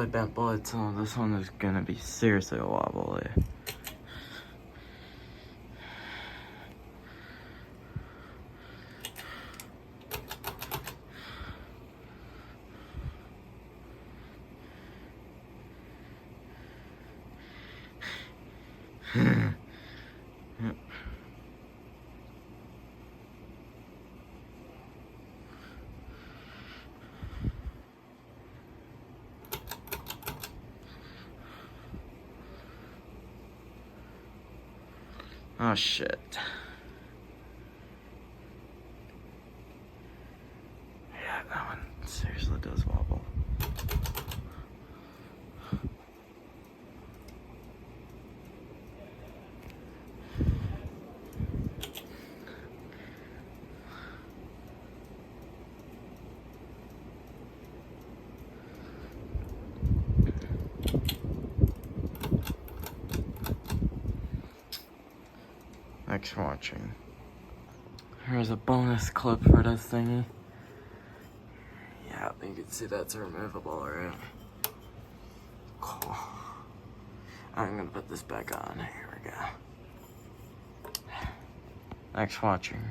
bent butt, so this one is gonna be seriously wobbly. Yep. Oh shit. Yeah, that one seriously does wobble. Thanks for watching. Here's a bonus clip for this thingy. Yeah, you can see that's removable, right? Cool. I'm gonna put this back on. Here we go. Thanks for watching.